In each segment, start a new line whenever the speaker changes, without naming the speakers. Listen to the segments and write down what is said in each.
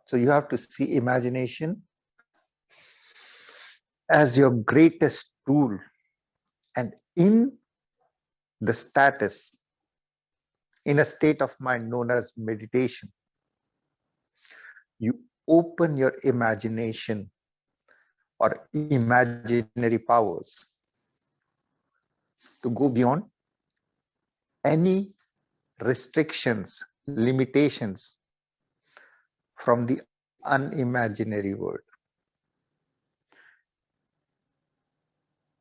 So you have to see imagination as your greatest tool, and the status, in a state of mind known as meditation, you open your imagination or imaginary powers to go beyond any restrictions, limitations from the unimaginary world.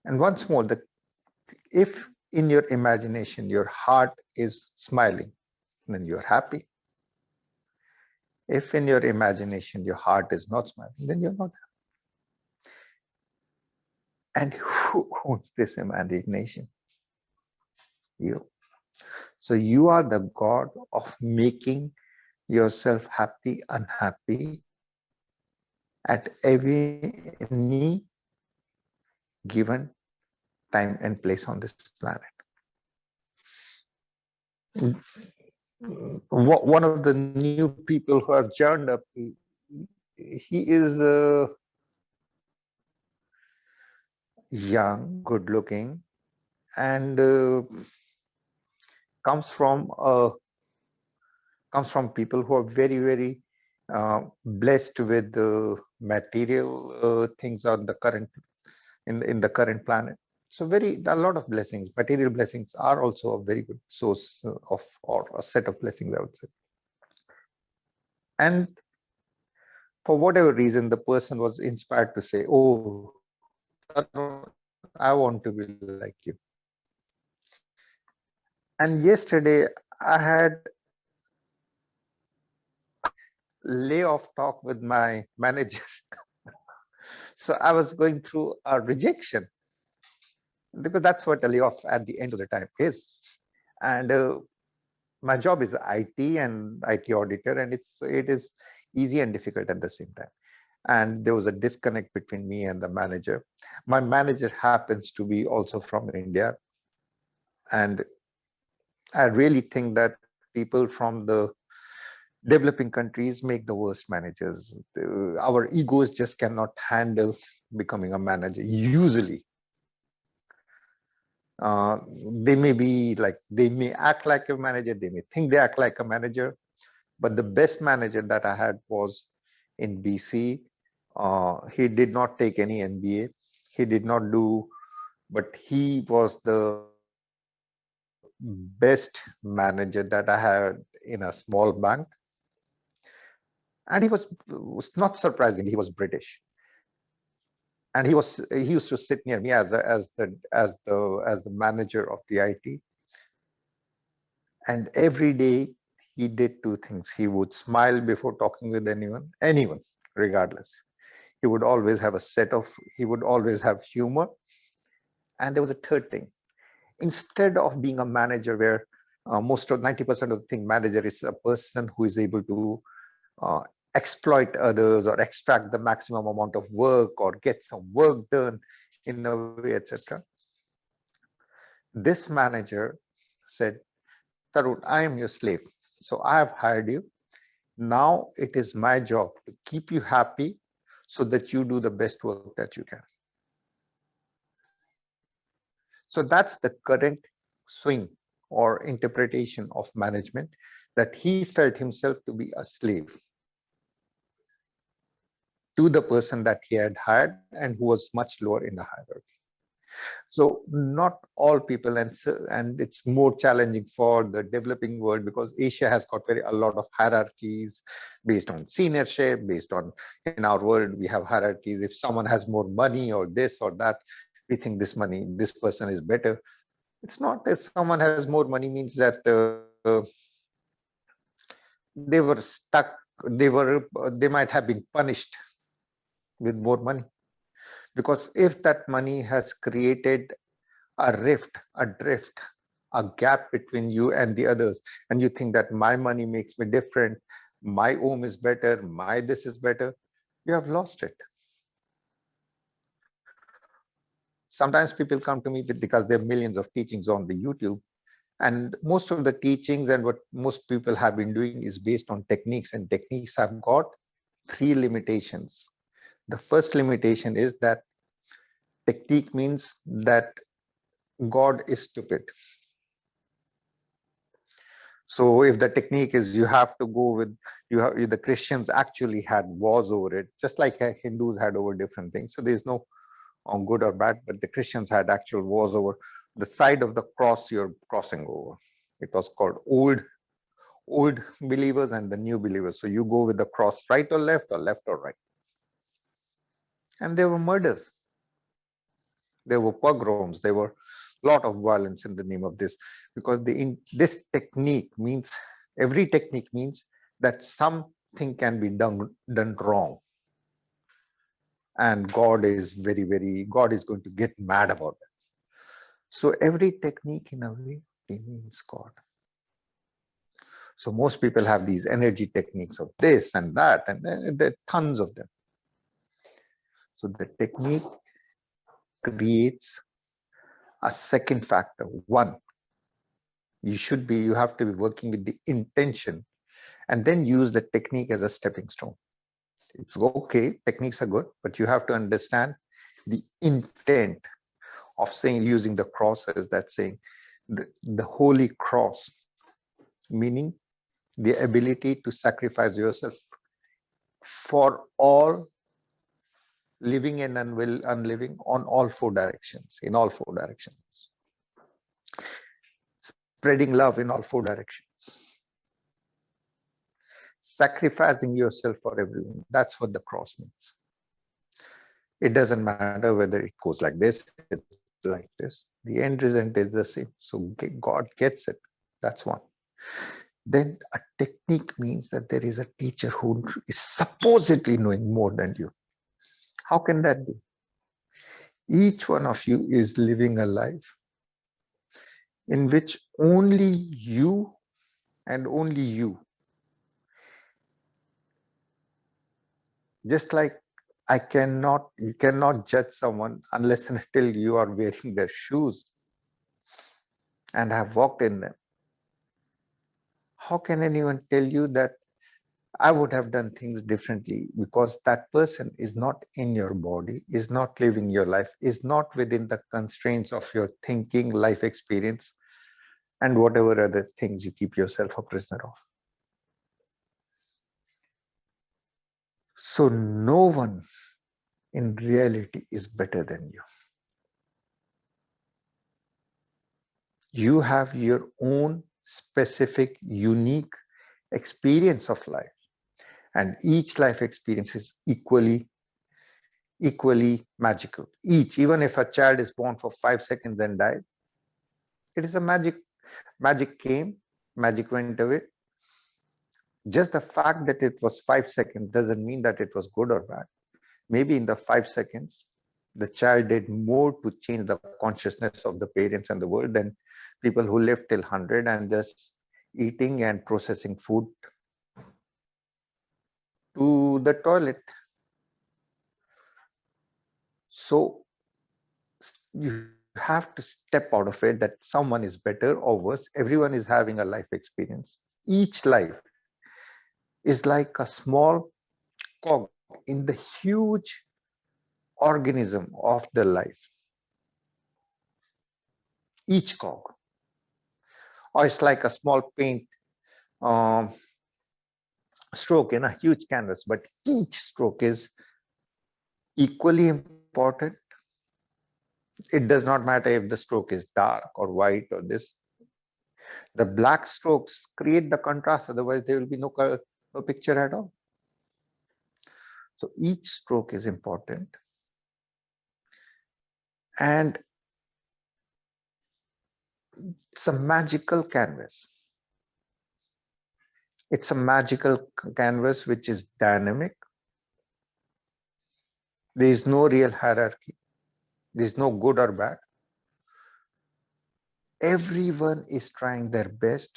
And once more, if in your imagination your heart is smiling, then you're happy. If in your imagination your heart is not smiling, then you're not happy. And who owns this imagination? You. So you are the God of making yourself happy, unhappy at any given time and place on this planet. One of the new people who have joined up, he is young, good looking, and comes from people who are very, very blessed with the material things on the current in the current planet. So a lot of blessings, material blessings are also a very good source of, or a set of blessings, I would say. And for whatever reason, the person was inspired to say, "Oh, Tarun, I want to be like you." And yesterday I had layoff talk with my manager. So I was going through a rejection, because that's what a layoff at the end of the time is. And my job is IT and IT auditor, and it is easy and difficult at the same time. And there was a disconnect between me and the manager. My manager happens to be also from India, and I really think that people from the developing countries make the worst managers. Our egos just cannot handle becoming a manager usually. They may act like a manager, they may think they act like a manager, but the best manager that I had was in BC. He did not take any MBA, he did not do, but he was the best manager that I had in a small bank. And he was not surprising, he was British, and he used to sit near me as the manager of the IT. And every day he did two things. He would smile before talking with anyone, regardless. He would always have he would always have humor. And there was a third thing. Instead of being a manager where most of 90% of the thing, manager is a person who is able to uh, exploit others or extract the maximum amount of work or get some work done in a way, etc. This manager said, "Tarun, I am your slave. So I have hired you. Now it is my job to keep you happy so that you do the best work that you can." So that's the current swing or interpretation of management, that he felt himself to be a slave to the person that he had hired and who was much lower in the hierarchy. So not all people, and it's more challenging for the developing world, because Asia has got a lot of hierarchies based on seniorship, based on, in our world we have hierarchies. If someone has more money or this or that, we think this person is better. It's not that someone has more money means that they were stuck, they might have been punished with more money. Because if that money has created a rift, a drift, a gap between you and the others, and you think that my money makes me different, my home is better, my this is better, you have lost it. Sometimes people come to me because there are millions of teachings on the YouTube, and most of the teachings and what most people have been doing is based on techniques, and techniques have got three limitations. The first limitation is that technique means that God is stupid. So if the technique is you have to go with the Christians actually had wars over it, just like Hindus had over different things. So there's no good or bad, but the Christians had actual wars over the side of the cross you're crossing over. It was called old believers and the new believers. So you go with the cross right or left or right. And there were murders. There were pogroms. There were a lot of violence in the name of this, because this technique means, every technique means that something can be done wrong, and God is God is going to get mad about it. So every technique in a way means God. So most people have these energy techniques of this and that, and there are tons of them. So the technique creates a second factor. One, you have to be working with the intention, and then use the technique as a stepping stone. It's okay, techniques are good, but you have to understand the intent of saying, using the cross as that saying, the holy cross, meaning the ability to sacrifice yourself for all living and unliving on all four directions, in all four directions. Spreading love in all four directions. Sacrificing yourself for everyone. That's what the cross means. It doesn't matter whether it goes like this, it's like this. The end result is the same. So God gets it. That's one. Then a technique means that there is a teacher who is supposedly knowing more than you. How can that be? Each one of you is living a life in which only you and only just like you cannot judge someone unless and until you are wearing their shoes and have walked in them. How can anyone tell you that I would have done things differently? Because that person is not in your body, is not living your life, is not within the constraints of your thinking, life experience, and whatever other things you keep yourself a prisoner of. So no one in reality is better than you. You have your own specific, unique experience of life, and each life experience is equally magical. Even if a child is born for 5 seconds and died, it is a magic came, magic went away. Just the fact that it was 5 seconds doesn't mean that it was good or bad. Maybe in the 5 seconds the child did more to change the consciousness of the parents and the world than people who lived till 100 and just eating and processing food to the toilet. So you have to step out of it that someone is better or worse. Everyone is having a life experience. Each life is like a small cog in the huge organism of the life. Each cog. Or it's like a small paint um, stroke in a huge canvas, but each stroke is equally important. It does not matter if the stroke is dark or white or this. The black strokes create the contrast, otherwise there will be no picture at all. So each stroke is important. And it's a magical canvas. It's a magical canvas which is dynamic. There is no real hierarchy. There is no good or bad. Everyone is trying their best.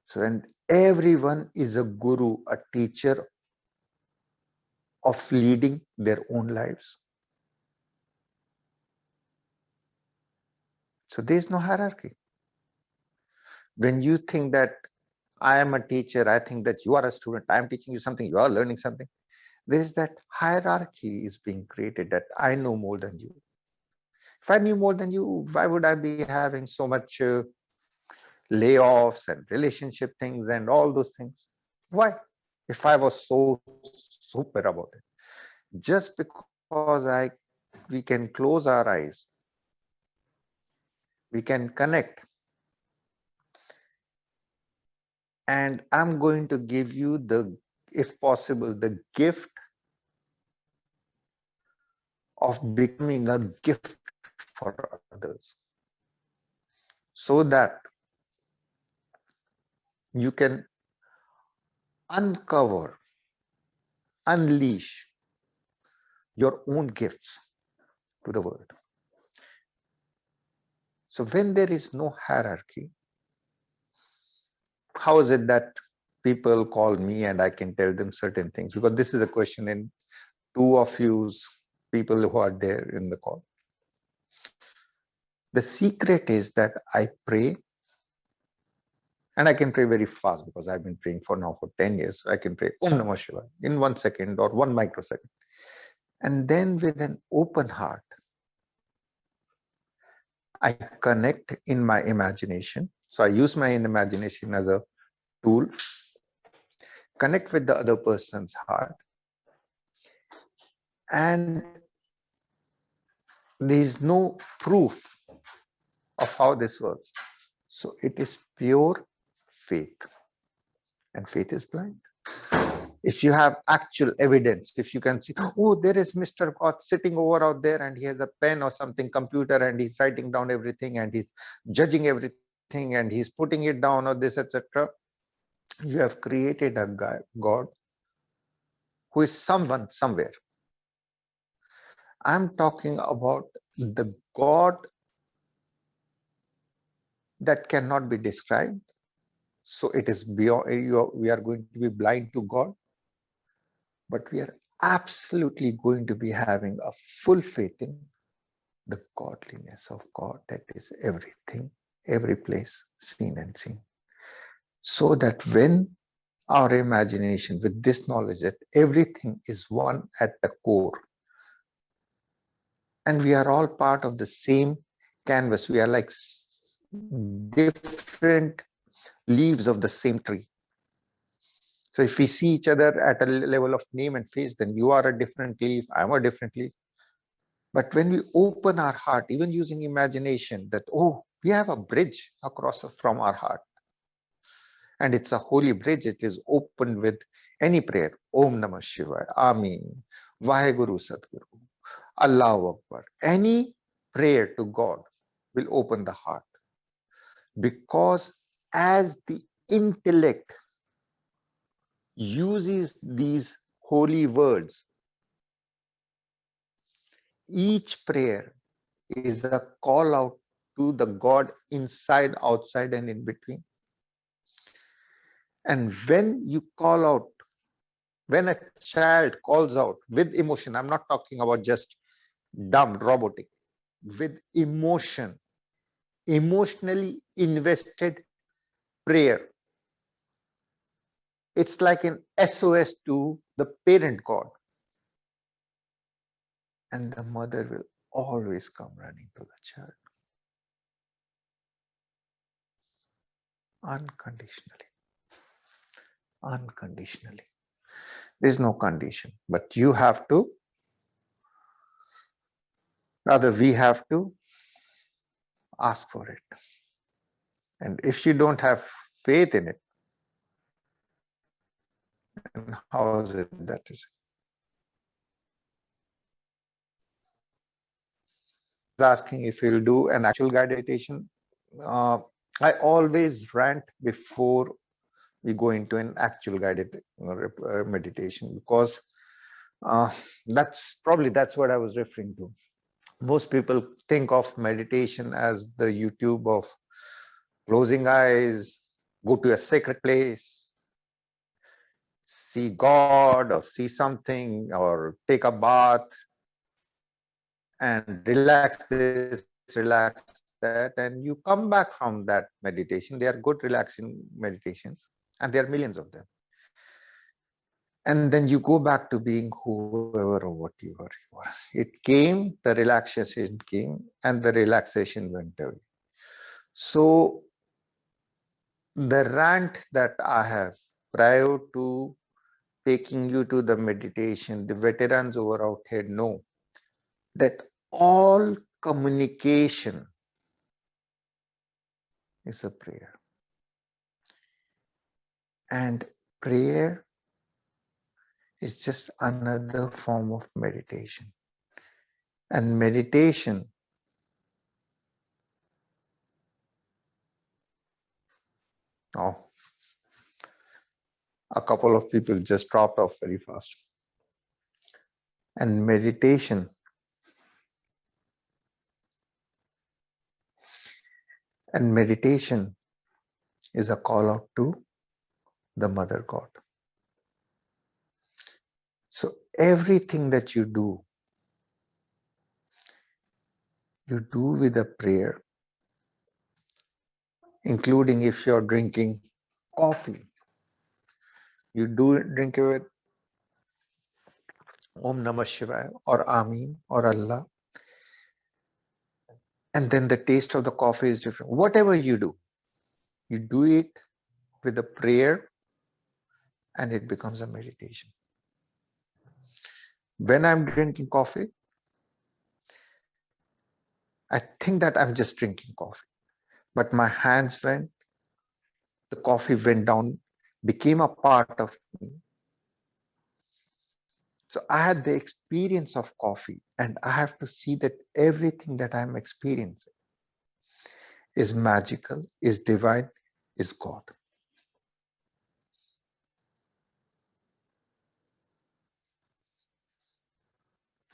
So, and everyone is a guru, a teacher of leading their own lives. So there is no hierarchy. When you think that I am a teacher. I think that you are a student. I am teaching you something. You are learning something. There is that hierarchy is being created that I know more than you. If I knew more than you, why would I be having so much layoffs and relationship things and all those things? Why? If I was so super about it, just because we can close our eyes, we can connect, and I'm going to give you the, if possible, the gift of becoming a gift for others, so that you can uncover, unleash your own gifts to the world. So when there is no hierarchy, how is it that people call me and I can tell them certain things? Because this is a question in two of you's people who are there in the call. The secret is that I pray, and I can pray very fast because I've been praying for now for 10 years. I can pray Om Namah Shivaya in 1 second or 1 microsecond. And then with an open heart, I connect in my imagination. So I use my imagination as a tool, connect with the other person's heart, and there is no proof of how this works. So it is pure faith, and faith is blind. If you have actual evidence, if you can see, oh, there is Mr. God sitting over out there and he has a pen or something, computer, and he's writing down everything and he's judging everything and he's putting it down or this, etc. You have created a God who is someone somewhere. I'm talking about the God that cannot be described. So it is beyond, we are going to be blind to God, but we are absolutely going to be having a full faith in the godliness of God that is everything, every place, seen and seen. So that when our imagination, with this knowledge that everything is one at the core, and we are all part of the same canvas, we are like different leaves of the same tree. So if we see each other at a level of name and face, then you are a different leaf, I'm a different leaf. But when we open our heart, even using imagination, that, oh, we have a bridge across from our heart. And it's a holy bridge. It is opened with any prayer. Om Namah Shivaya. Ameen. Vaheguru Sadguru. Allahu Akbar. Any prayer to God will open the heart. Because as the intellect uses these holy words, each prayer is a call out to the God inside, outside, and in between. And when you call out, when a child calls out with emotion, I'm not talking about just dumb, robotic, with emotion, emotionally invested prayer. It's like an SOS to the parent God. And the mother will always come running to the child unconditionally. Unconditionally. There's no condition, but you have to, rather, we have to ask for it. And if you don't have faith in it, then how is it that is? Asking if you'll do an actual guided meditation. I always rant before we go into an actual guided meditation, because that's what I was referring to. Most people think of meditation as the YouTube of closing eyes, go to a sacred place, see God or see something, or take a bath and relax this, relax that, and you come back from that meditation. They are good relaxing meditations. and there are millions of them. And then you go back to being whoever or whatever you are. It came, the relaxation came, and the relaxation went away. So the rant that I have prior to taking you to the meditation, the veterans over out here know that all communication is a prayer. And prayer is just another form of meditation. And meditation, oh, a couple of people just dropped off very fast. And meditation is a call out to the Mother God. So everything that you do with a prayer, including if you're drinking coffee, you do drink it with Om Namah Shivaya or Amin or Allah, and then the taste of the coffee is different. Whatever you do it with a prayer, and it becomes a meditation. When I'm drinking coffee, I think that I'm just drinking coffee, but my hands went, the coffee went down, became a part of me. So I had the experience of coffee, and I have to see that everything that I'm experiencing is magical, is divine, is God.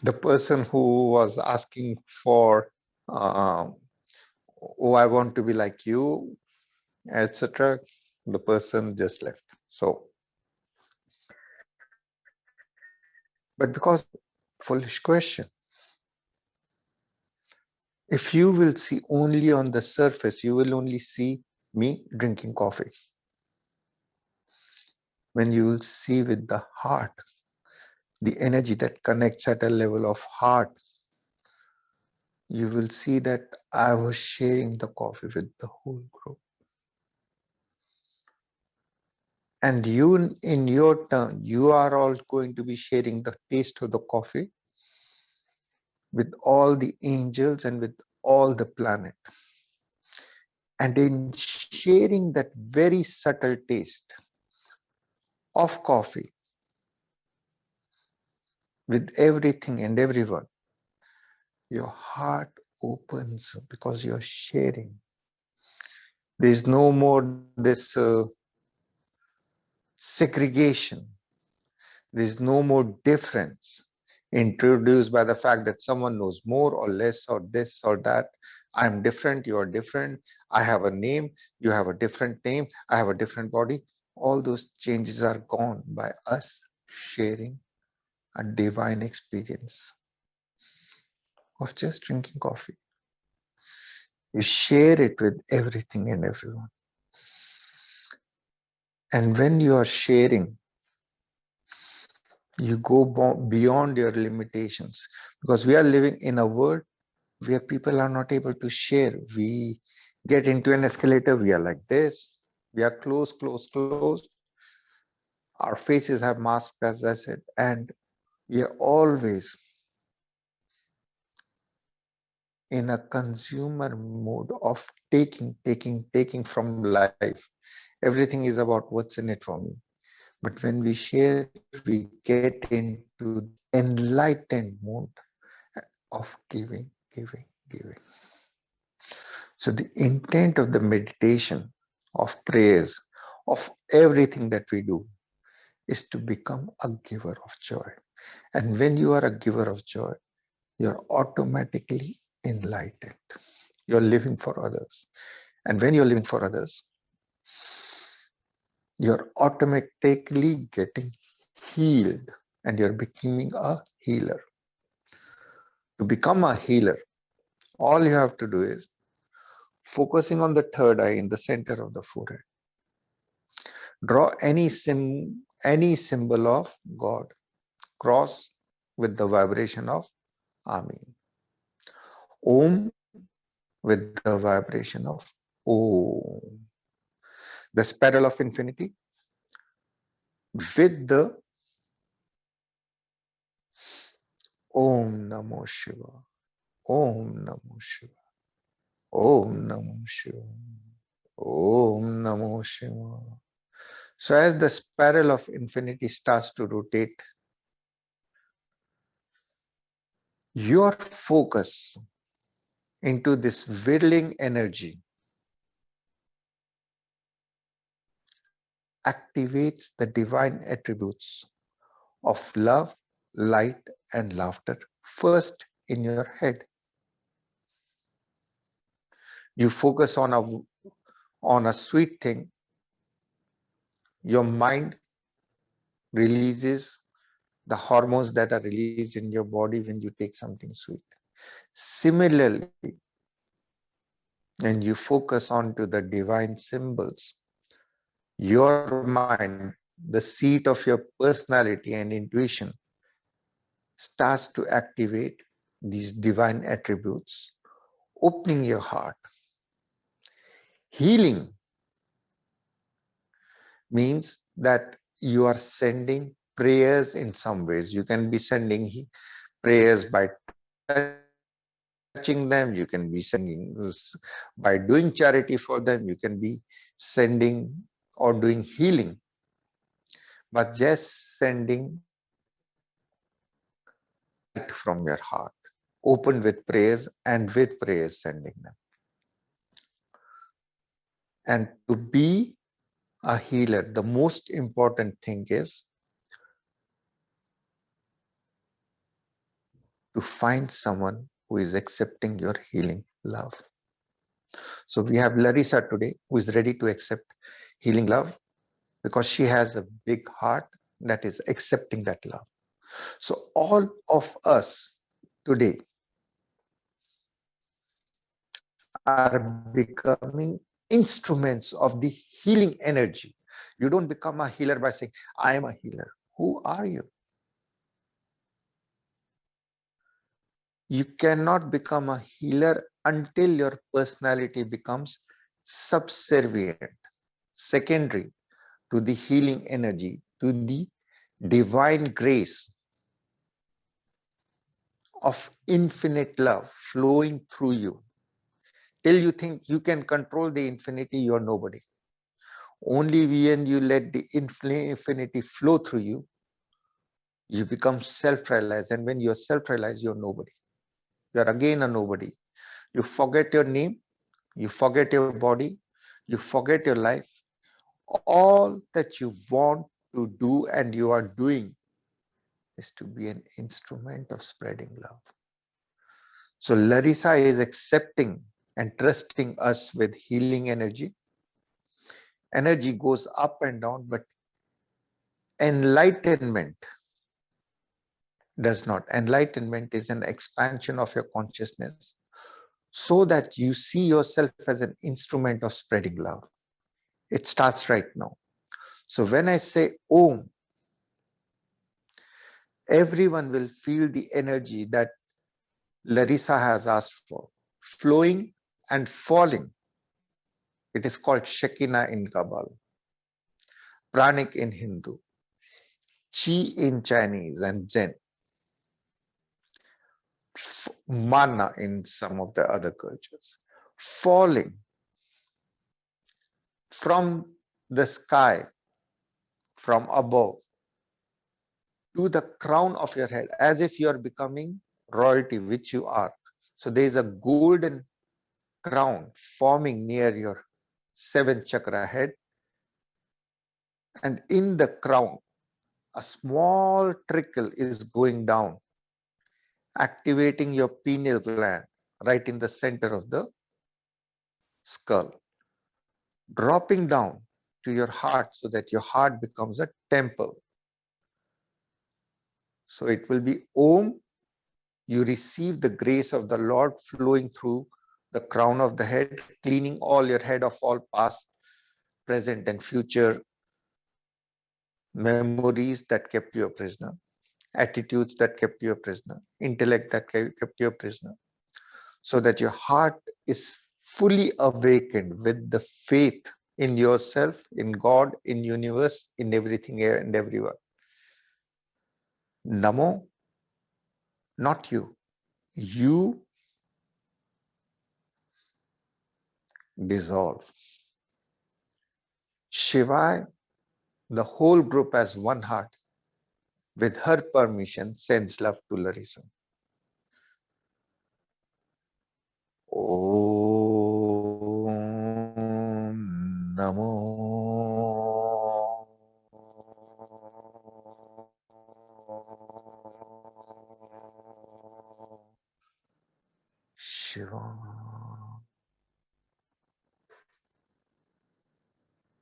The person who was asking for, oh, I want to be like you, etc., the person just left. So, but because foolish question, if you will see only on the surface, you will only see me drinking coffee. When you will see with the heart, the energy that connects at a level of heart, you will see that I was sharing the coffee with the whole group. And you, in your turn, you are all going to be sharing the taste of the coffee with all the angels and with all the planet. And in sharing that very subtle taste of coffee with everything and everyone, your heart opens because you're sharing. There's no more this segregation. There's no more difference introduced by the fact that someone knows more or less or this or that. I'm different, you're different. I have a name, you have a different name. I have a different body. All those changes are gone by us sharing a divine experience of just drinking coffee. You share it with everything and everyone. And when you are sharing, you go beyond your limitations, because we are living in a world where people are not able to share. We get into an escalator, we are like this, we are close. Our faces have masks, as I said, and we are always in a consumer mode of taking from life. Everything is about what's in it for me. But when we share, we get into this enlightened mode of giving. So the intent of the meditation, of prayers, of everything that we do is to become a giver of joy. And when you are a giver of joy, you're automatically enlightened. You're living for others. And when you're living for others, you're automatically getting healed and you're becoming a healer. To become a healer, all you have to do is focusing on the third eye in the center of the forehead. Draw any symbol of God. Cross with the vibration of Amin. Om with the vibration of Om. The spiral of infinity with the Om Namo Shiva. Om Namo Shiva. Om Namo Shiva. Om Namo Shiva. So as the spiral of infinity starts to rotate, your focus into this whirling energy activates the divine attributes of love, light, and laughter first in your head. You focus on a sweet thing, your mind releases the hormones that are released in your body when you take something sweet. Similarly, when you focus onto the divine symbols, your mind, the seat of your personality and intuition, starts to activate these divine attributes, opening your heart. Healing means that you are sending prayers in some ways. You can be sending prayers by touching them, you can be sending by doing charity for them, you can be sending or doing healing, but just sending light from your heart, open with prayers and with prayers sending them. And to be a healer, the most important thing is to find someone who is accepting your healing love. So we have Larissa today who is ready to accept healing love because she has a big heart that is accepting that love. So all of us today are becoming instruments of the healing energy. You don't become a healer by saying, I am a healer. Who are you? You cannot become a healer until your personality becomes subservient, secondary to the healing energy, to the divine grace of infinite love flowing through you. Till you think you can control the infinity, you're nobody. Only when you let the infinity flow through you, you become self-realized. And when you're self-realized, you're nobody. You're again a nobody. You forget your name, you forget your body, you forget your life. All that you want to do and you are doing is to be an instrument of spreading love. So Larissa is accepting and trusting us with healing energy. Energy goes up and down, but enlightenment does not. Enlightenment is an expansion of your consciousness so that you see yourself as an instrument of spreading love. It starts right now. So when I say Om, everyone will feel the energy that Larissa has asked for, flowing and falling. It is called Shekinah in Kabbalah, Pranic in Hindu, Chi in Chinese and Zen, Mana in some of the other cultures, falling from the sky, from above, to the crown of your head, as if you are becoming royalty, which you are. So there is a golden crown forming near your seventh chakra head, and in the crown, a small trickle is going down, activating your pineal gland right in the center of the skull, dropping down to your heart so that your heart becomes a temple. So it will be Om. You receive the grace of the Lord flowing through the crown of the head, cleaning all your head of all past, present, and future memories that kept you a prisoner, attitudes that kept you a prisoner, intellect that kept you a prisoner, so that your heart is fully awakened with the faith in yourself, in God, in universe, in everything and everyone. Namo, not you. You dissolve. Shivai, the whole group as one heart, with her permission, sends love to Larissa. Om Namo Shiva.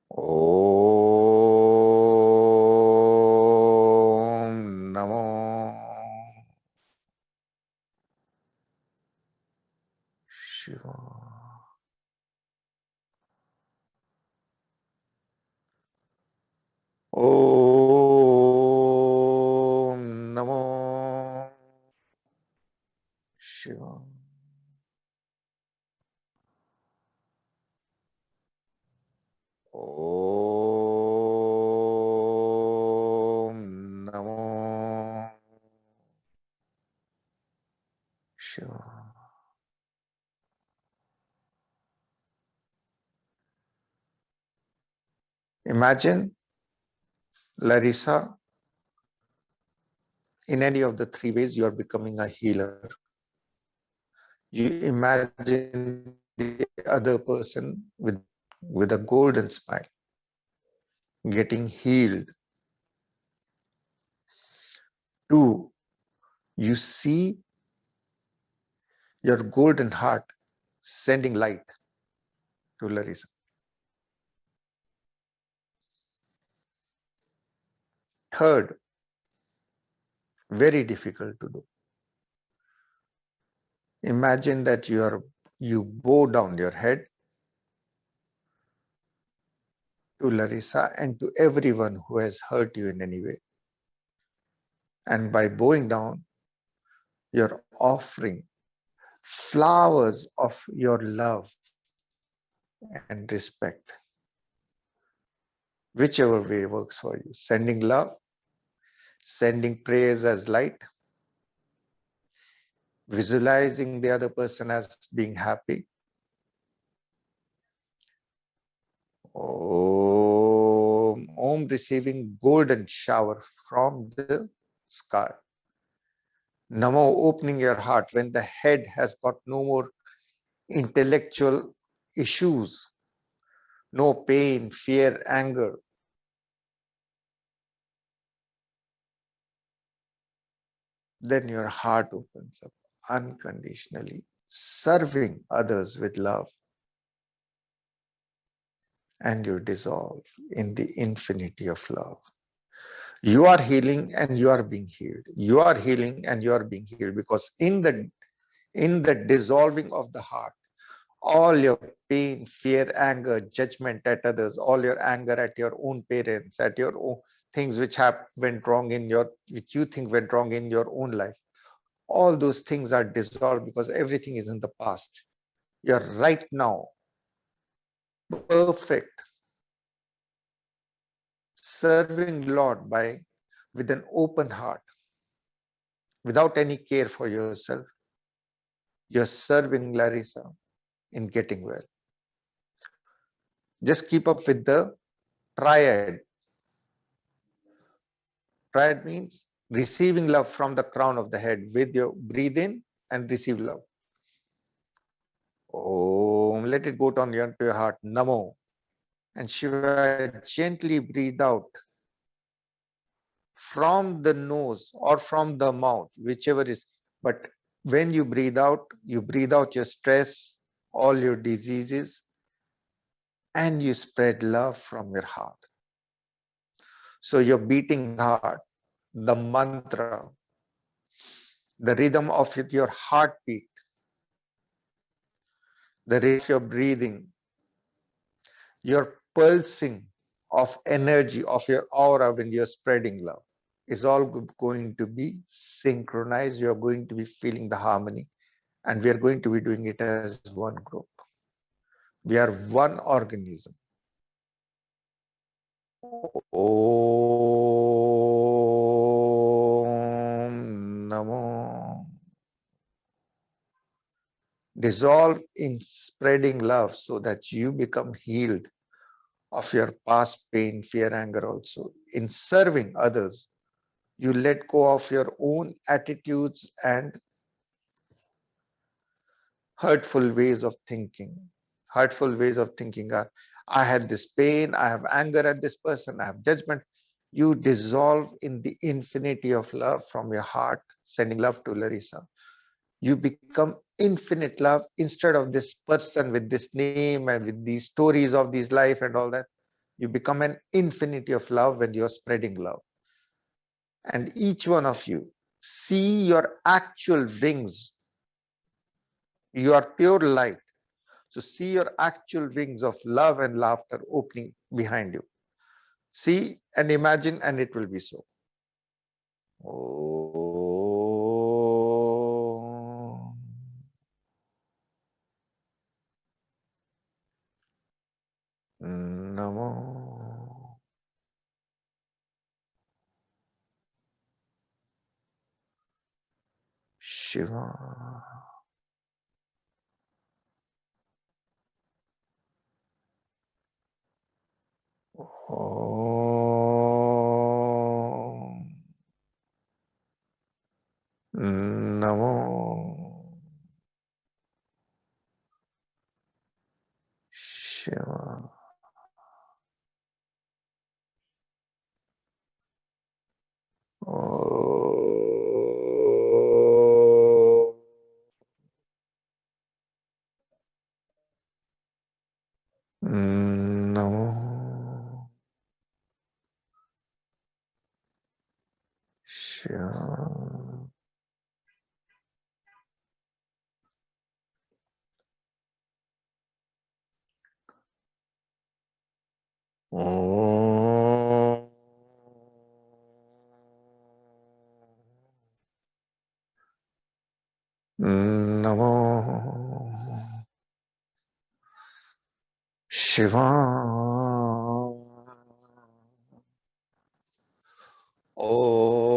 Om Namo Shiva. Om Namo Shiva. Om Namo Shiva. Imagine Larissa, in any of the three ways, you are becoming a healer. You imagine the other person with a golden smile, getting healed. Two, you see your golden heart sending light to Larissa. Third, very difficult to do. Imagine that you bow down your head to Larissa and to everyone who has hurt you in any way. And by bowing down, you're offering flowers of your love and respect, whichever way works for you. Sending love, sending prayers as light, visualizing the other person as being happy. Om receiving golden shower from the sky. Namo opening your heart when the head has got no more intellectual issues, no pain, fear, anger. Then your heart opens up unconditionally, serving others with love, and you dissolve in the infinity of love. You are healing and you are being healed. You are healing and you are being healed, because in the dissolving of the heart, all your pain, fear, anger, judgment at others, all your anger at your own parents, at your own things which have went wrong which you think went wrong in your own life, all those things are dissolved because everything is in the past. You're right now perfect, serving Lord with an open heart, without any care for yourself. You're serving Larissa in getting well. Just keep up with the triad. Triad means receiving love from the crown of the head with your breathe in and receive love. Om, let it go down to your heart. Namo. And Shiva, gently breathe out from the nose or from the mouth, whichever is. But when you breathe out your stress, all your diseases, and you spread love from your heart. So your beating heart, the mantra, the rhythm of your heartbeat, the rate of your breathing, your pulsing of energy of your aura when you're spreading love is all going to be synchronized. You're going to be feeling the harmony, and we are going to be doing it as one group. We are one organism. Om Namo. Dissolve in spreading love so that you become healed of your past pain, fear, anger also. In serving others, you let go of your own attitudes and hurtful ways of thinking. Hurtful ways of thinking are, I had this pain, I have anger at this person, I have judgment. You dissolve in the infinity of love from your heart, sending love to Larissa. You become infinite love instead of this person with this name and with these stories of these life and all that. You become an infinity of love when you're spreading love. And each one of you see your actual wings. You are pure light. So see your actual wings of love and laughter opening behind you. See and imagine, and it will be so. Oh, Namo Shiva. Om Namo Shiva. Om Namo Shiva. Om Namo Shiva. Om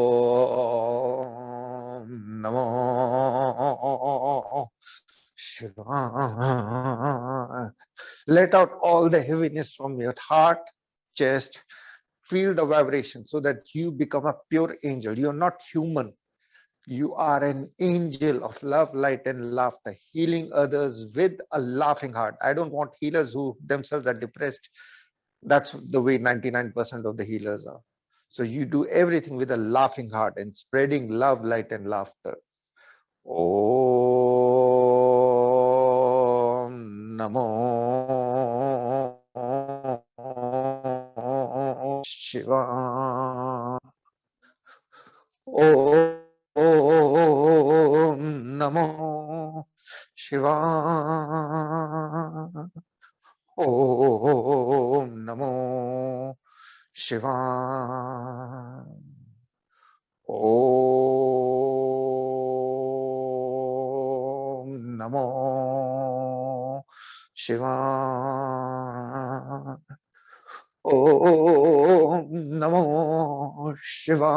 Namo Shiva. Let out all the heaviness from your heart, chest. Feel the vibration so that you become a pure angel. You're not human. You are an angel of love, light, and laughter, healing others with a laughing heart. I don't want healers who themselves are depressed. That's the way 99% of the healers are. So you do everything with a laughing heart and spreading love, light, and laughter. Om Namo Shiva. Om Namo Shiva. Om Namo Shiva. Om Namo Shiva. Om Namo Shiva.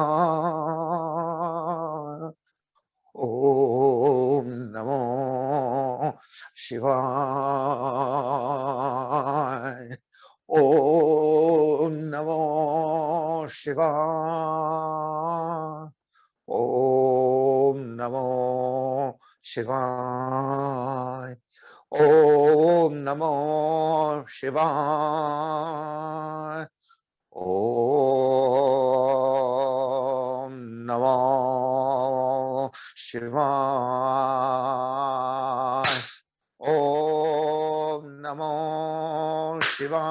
Om Namo Shivaya. Om Namo Shivaya. Om Namo Shivaya. Om Namo Shivaya. Om Namo Shivaya. Om Namo Shivaya.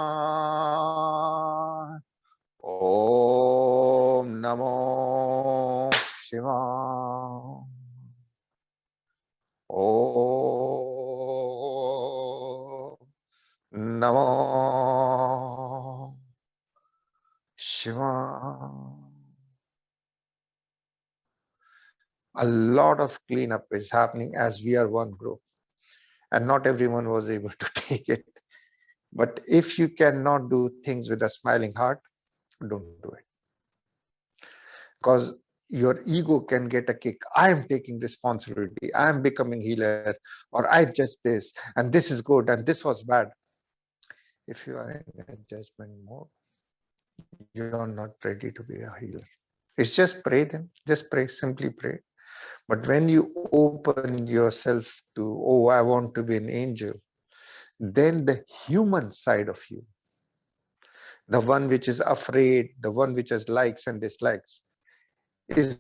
Om Namo Shivaya. Om Namo Shiva. A lot of cleanup is happening as we are one group, and not everyone was able to take it. But if you cannot do things with a smiling heart, don't do it. Because your ego can get a kick. I am taking responsibility. I am becoming healer, or I just this, and this is good, and this was bad. If you are in a judgment mode, you're not ready to be a healer. It's just pray then. Just pray, simply pray. But when you open yourself to, oh, I want to be an angel, then the human side of you, the one which is afraid, the one which has likes and dislikes, is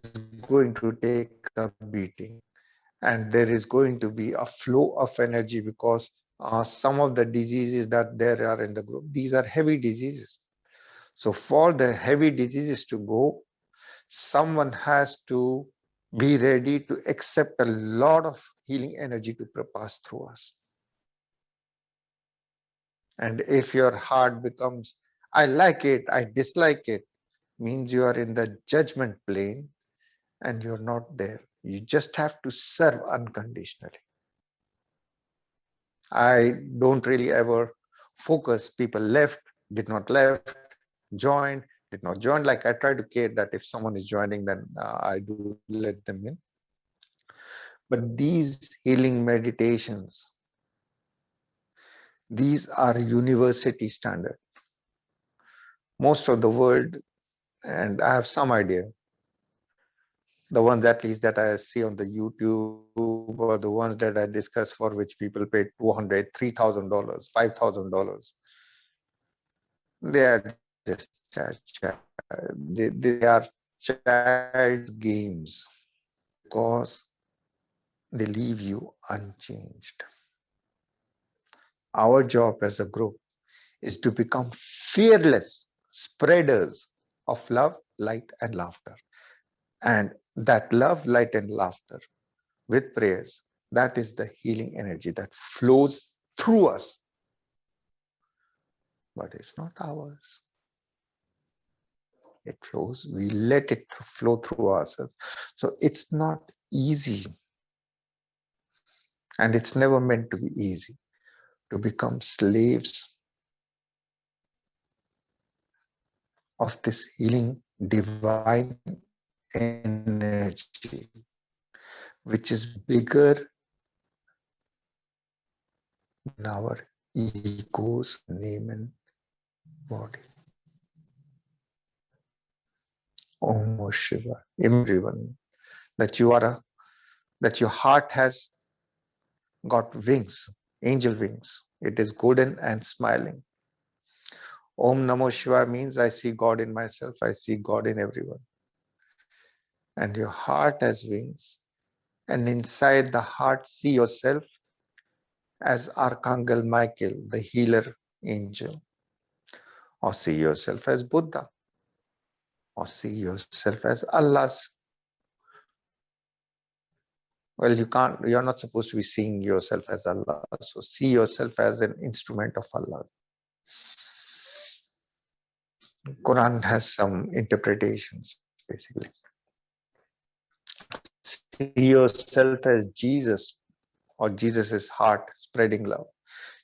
going to take a beating. And there is going to be a flow of energy because some of the diseases that there are in the group, these are heavy diseases. So for the heavy diseases to go, someone has to be ready to accept a lot of healing energy to pass through us. And if your heart becomes, I like it, I dislike it, means you are in the judgment plane and you're not there. You just have to serve unconditionally. I don't really ever focus people left, did not left, joined, did not join. Like I try to care that if someone is joining, then I do let them in. But these healing meditations, these are university standard. Most of the world, and I have some idea, the ones at least that I see on the YouTube or the ones that I discuss for which people pay $200, $3,000, $5,000, they are just they are child's games because they leave you unchanged. Our job as a group is to become fearless spreaders of love, light, and laughter. And that love, light, and laughter with prayers, that is the healing energy that flows through us, but it's not ours. It flows, we let it flow through ourselves. So it's not easy, and it's never meant to be easy to become slaves of this healing divine energy, which is bigger than our ego's name and body. Om Shiva. Everyone, that you are that your heart has got wings, angel wings. It is golden and smiling. Om Namo Shiva means I see God in myself, I see God in everyone. And your heart has wings. And inside the heart, see yourself as Archangel Michael, the healer angel. Or see yourself as Buddha. Or see yourself as Allah's. Well, you're not supposed to be seeing yourself as Allah. So see yourself as an instrument of Allah. Quran has some interpretations, basically. See yourself as Jesus or Jesus's heart spreading love.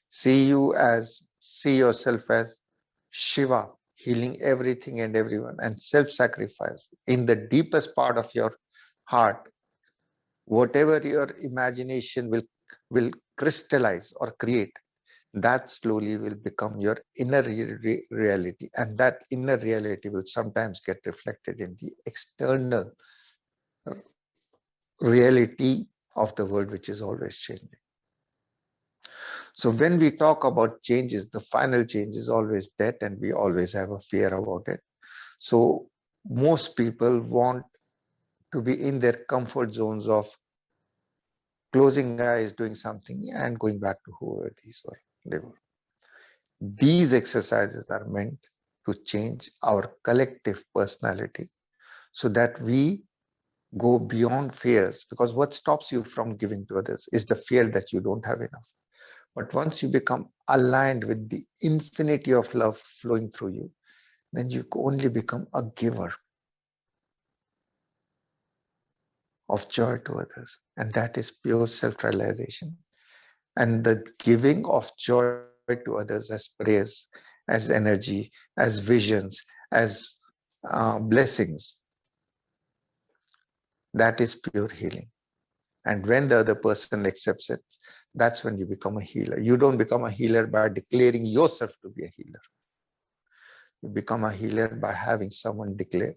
See yourself as Shiva, healing everything and everyone, and self-sacrifice. In the deepest part of your heart, whatever your imagination will crystallize or create, that slowly will become your inner reality, and that inner reality will sometimes get reflected in the external reality of the world, which is always changing. So when we talk about changes, the final change is always death, and we always have a fear about it. So most people want to be in their comfort zones of closing eyes, doing something, and going back to whoever they were. These exercises are meant to change our collective personality so that we go beyond fears, because what stops you from giving to others is the fear that you don't have enough. But once you become aligned with the infinity of love flowing through you, then you only become a giver of joy to others. And that is pure self realization. And the giving of joy to others as prayers, as energy, as visions, as blessings, that is pure healing. And when the other person accepts it, that's when you become a healer. You don't become a healer by declaring yourself to be a healer. You become a healer by having someone declare,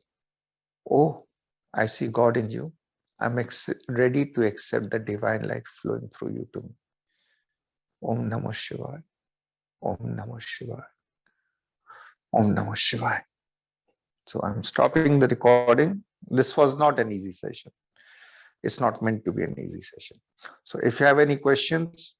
oh, I see God in you. I'm ready to accept the divine light flowing through you to me. Om Namah Shivaya. Om Namah Shivaya. Om Namah Shivaya. So I'm stopping the recording. This was not an easy session. It's not meant to be an easy session. So if you have any questions,